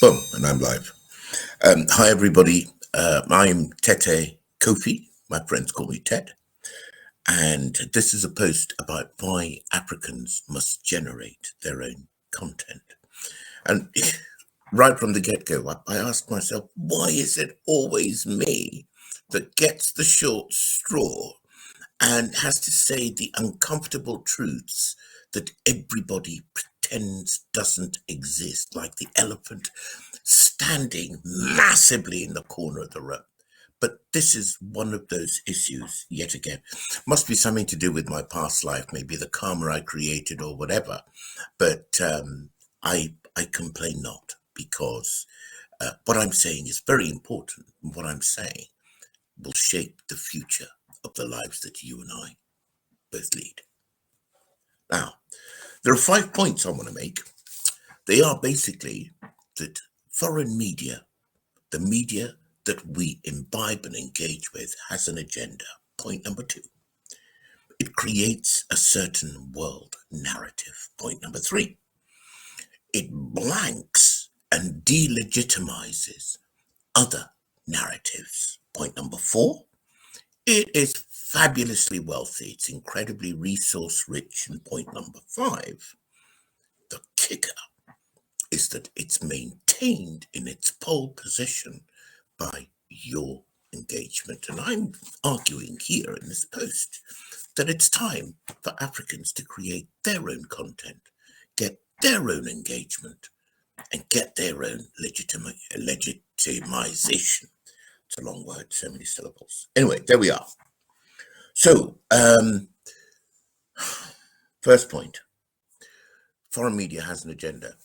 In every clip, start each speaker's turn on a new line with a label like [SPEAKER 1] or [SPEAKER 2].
[SPEAKER 1] Boom, and I'm live. Hi, everybody. I'm Tete Kofi. My friends call me Ted. And this is a post about why Africans must generate their own content. And right from the get go, I asked myself, why is it always me that gets the short straw and has to say the uncomfortable truths that everybody pretends doesn't exist, like the elephant standing massively in the corner of the room? But this is one of those issues, yet again. Must be something to do with my past life, maybe the karma I created or whatever. But I complain not, because what I'm saying is very important. And what I'm saying will shape the future of the lives that you and I both lead. Now, there are 5 points I want to make. They are basically that foreign media, the media that we imbibe and engage with, has an agenda. Point number 2, it creates a certain world narrative. Point number 3, it blanks and delegitimizes other narratives. Point number 4, it is fabulously wealthy. It's incredibly resource rich. And point number 5, the kicker is that it's maintained in its pole position by your engagement. And I'm arguing here in this post that it's time for Africans to create their own content, get their own engagement, and get their own legitimization. It's a long word, so many syllables. Anyway, there we are. So, first point, foreign media has an agenda.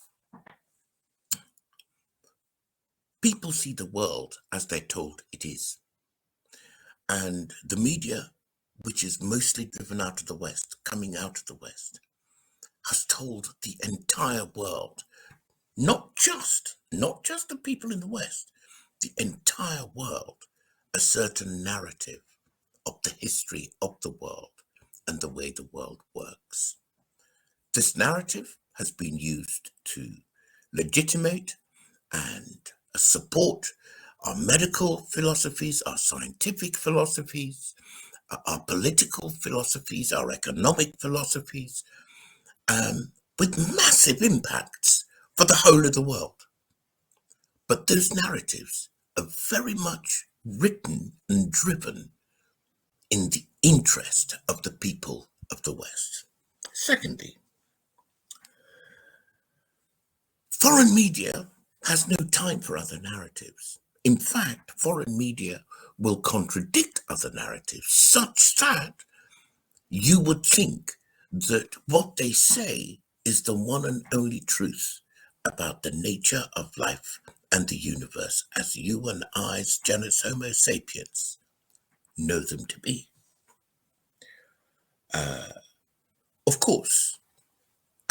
[SPEAKER 1] People see the world as they're told it is. And the media, which is mostly driven out of the West, coming out of the West, has told the entire world, not just the people in the West, the entire world, a certain narrative of the history of the world and the way the world works. This narrative has been used to legitimate and support our medical philosophies, our scientific philosophies, our political philosophies, our economic philosophies, with massive impacts for the whole of the world. But those narratives are very much written and driven in the interest of the people of the West. Secondly, foreign media has no time for other narratives. In fact, foreign media will contradict other narratives such that you would think that what they say is the one and only truth about the nature of life and the universe as you and I, as genus Homo sapiens, know them to be. Of course,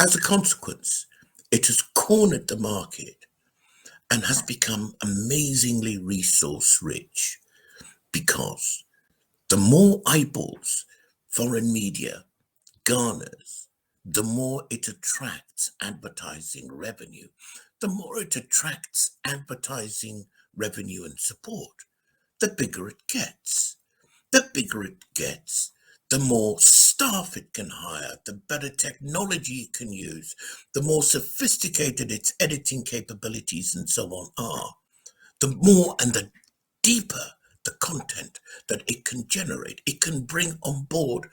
[SPEAKER 1] as a consequence, it has cornered the market and has become amazingly resource rich, because the more eyeballs foreign media garners, the more it attracts advertising revenue, the more it attracts advertising revenue and support, the bigger it gets. The bigger it gets, the more staff it can hire, the better technology it can use, the more sophisticated its editing capabilities and so on are, the more and the deeper the content that it can generate. It can bring on board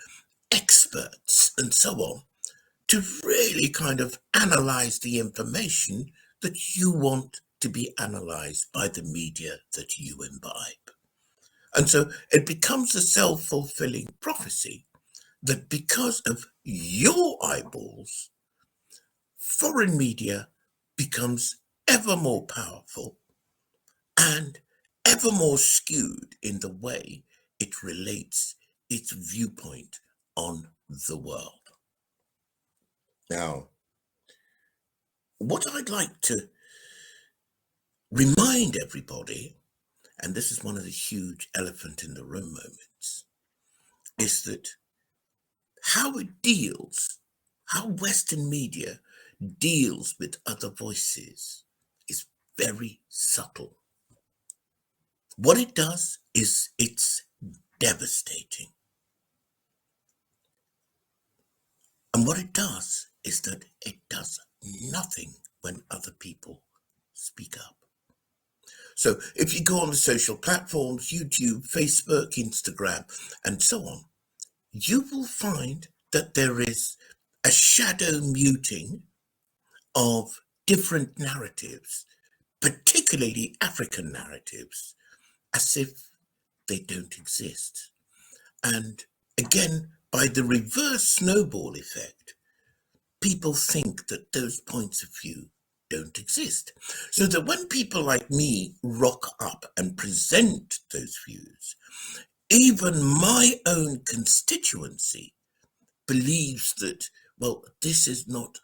[SPEAKER 1] experts and so on to really kind of analyze the information that you want to be analyzed by the media that you imbibe. And so it becomes a self-fulfilling prophecy that because of your eyeballs, foreign media becomes ever more powerful and ever more skewed in the way it relates its viewpoint on the world. Now, what I'd like to remind everybody, and this is one of the huge elephant in the room moments, is that how Western media deals with other voices is very subtle. What it does is it's devastating. And what it does is that it does nothing when other people speak up. So if you go on the social platforms, YouTube, Facebook, Instagram, and so on, you will find that there is a shadow muting of different narratives, particularly African narratives, as if they don't exist. And again, by the reverse snowball effect, people think that those points of view don't exist. So that when people like me rock up and present those views, even my own constituency believes that, well, this is not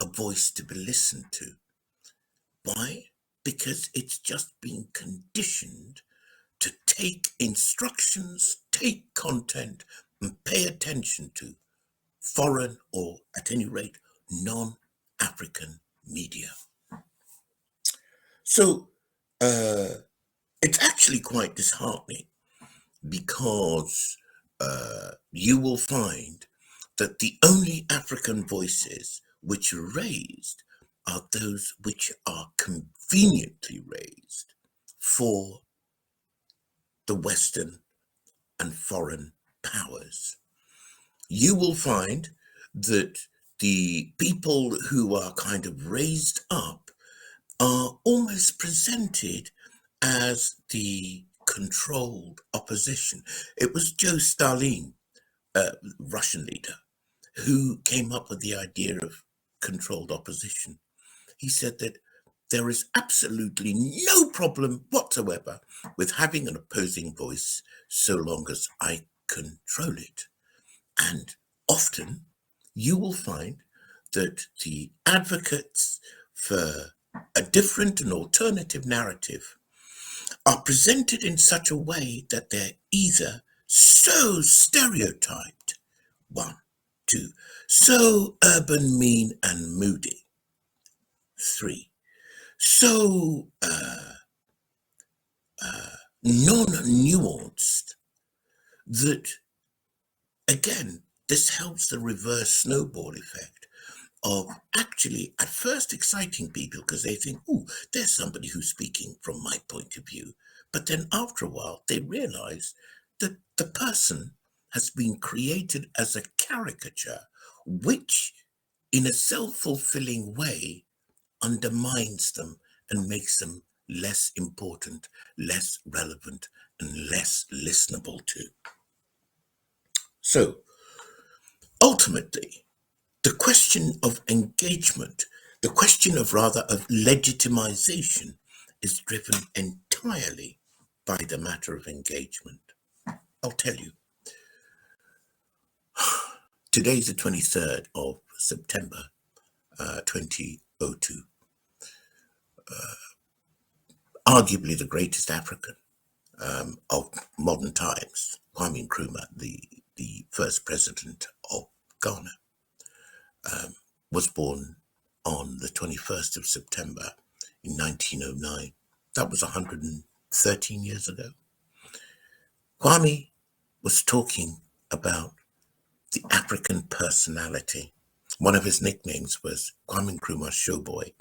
[SPEAKER 1] a voice to be listened to. Why? Because it's just been conditioned to take instructions, take content, and pay attention to foreign or, at any rate, non-African media. So it's actually quite disheartening, because you will find that the only African voices which are raised are those which are conveniently raised for the Western and foreign powers. You will find that the people who are kind of raised up are almost presented as the controlled opposition. It was Joe Stalin, Russian leader, who came up with the idea of controlled opposition. He said that there is absolutely no problem whatsoever with having an opposing voice so long as I control it. And often you will find that the advocates for a different and alternative narrative are presented in such a way that they're either so stereotyped, one, two, so urban, mean, and moody, three, so non-nuanced that, again, this helps the reverse snowball effect of actually at first exciting people because they think, oh, there's somebody who's speaking from my point of view. But then after a while, they realize that the person has been created as a caricature, which in a self-fulfilling way undermines them and makes them less important, less relevant, and less listenable to. So ultimately, the question of engagement, the question of rather of legitimization, is driven entirely by the matter of engagement. I'll tell you. Today's the 23rd of September, 2002. Arguably the greatest African of modern times, Kwame Nkrumah, the first president of Ghana, was born on the 21st of September in 1909. That was 113 years ago. Kwame was talking about the African personality. One of his nicknames was Kwame Nkrumah Showboy.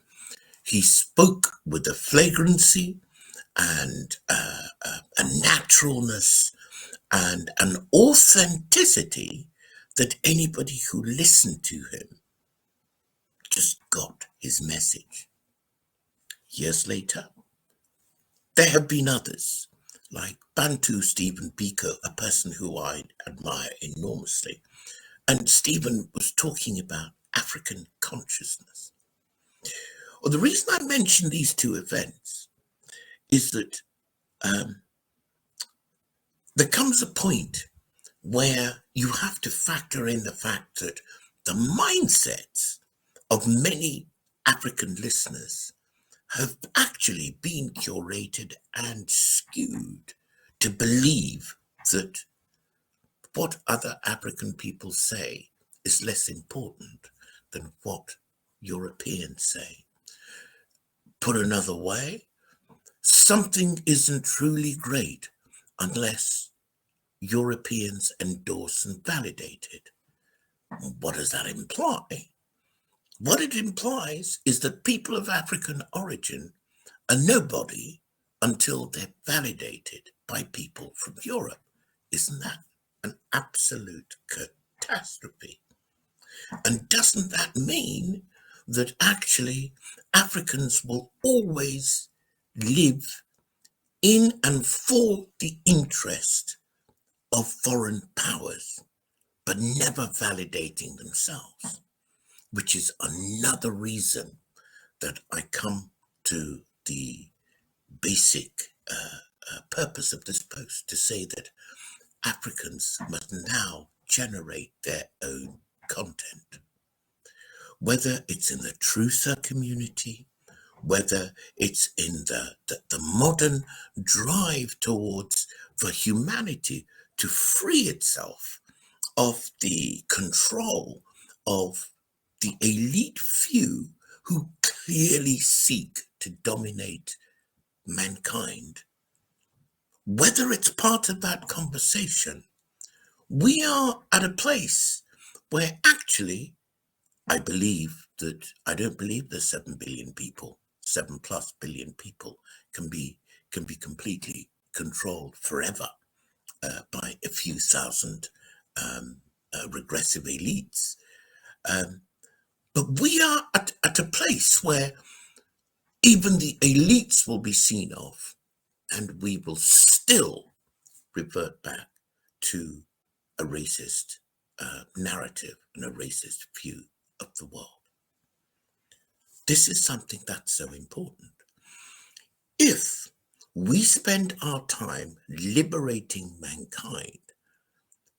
[SPEAKER 1] He spoke with a flagrancy and a naturalness and an authenticity that anybody who listened to him just got his message. Years later, there have been others, like Bantu Stephen Biko, a person who I admire enormously. And Stephen was talking about African consciousness. Well, the reason I mention these two events is that there comes a point where you have to factor in the fact that the mindsets of many African listeners have actually been curated and skewed to believe that what other African people say is less important than what Europeans say. Put another way, something isn't truly great unless Europeans endorse and validate it. What does that imply? What it implies is that people of African origin are nobody until they're validated by people from Europe. Isn't that an absolute catastrophe? And doesn't that mean that actually Africans will always live in and for the interest of foreign powers, but never validating themselves? Which is another reason that I come to the basic purpose of this post, to say that Africans must now generate their own content. Whether it's in the truther community, whether it's in the modern drive towards for humanity to free itself of the control of the elite few who clearly seek to dominate mankind. Whether it's part of that conversation, we are at a place where actually I don't believe the 7 billion people, 7+ billion people can be completely controlled forever by a few thousand regressive elites. But we are at a place where even the elites will be seen off, and we will still revert back to a racist narrative and a racist view of the world. This is something that's so important. If we spend our time liberating mankind,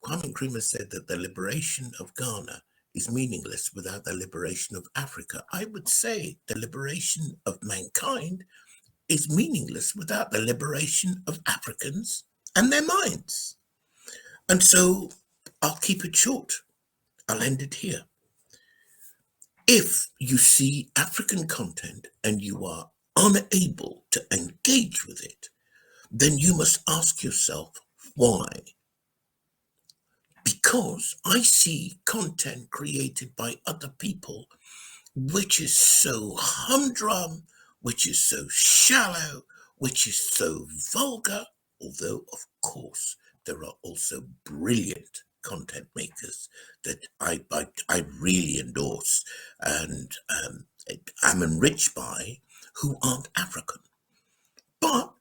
[SPEAKER 1] Kwame Nkrumah said that the liberation of Ghana is meaningless without the liberation of Africa. I would say the liberation of mankind is meaningless without the liberation of Africans and their minds. And so I'll keep it short. I'll end it here. If you see African content and you are unable to engage with it, then you must ask yourself why. Because I see content created by other people which is so humdrum, which is so shallow, which is so vulgar, although of course there are also brilliant content makers that I really endorse and I'm enriched by, who aren't African. But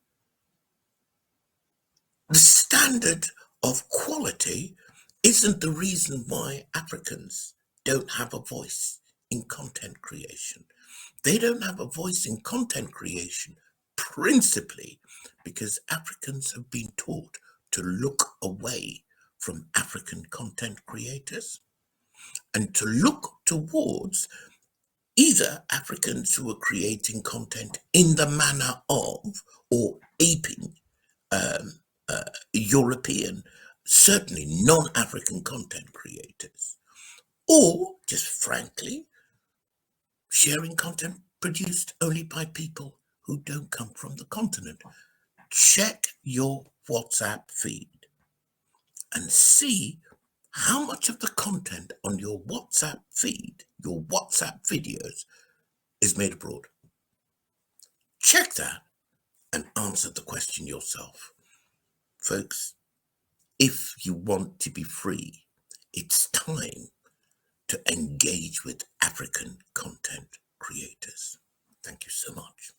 [SPEAKER 1] the standard of quality isn't the reason why Africans don't have a voice in content creation. They don't have a voice in content creation principally because Africans have been taught to look away from African content creators and to look towards either Africans who are creating content in the manner of or aping European, certainly non-African content creators, or just frankly sharing content produced only by people who don't come from the continent. Check your WhatsApp feed and see how much of the content on your WhatsApp feed, your WhatsApp videos, is made abroad. Check that and answer the question yourself. Folks, if you want to be free, it's time to engage with African content creators. Thank you so much.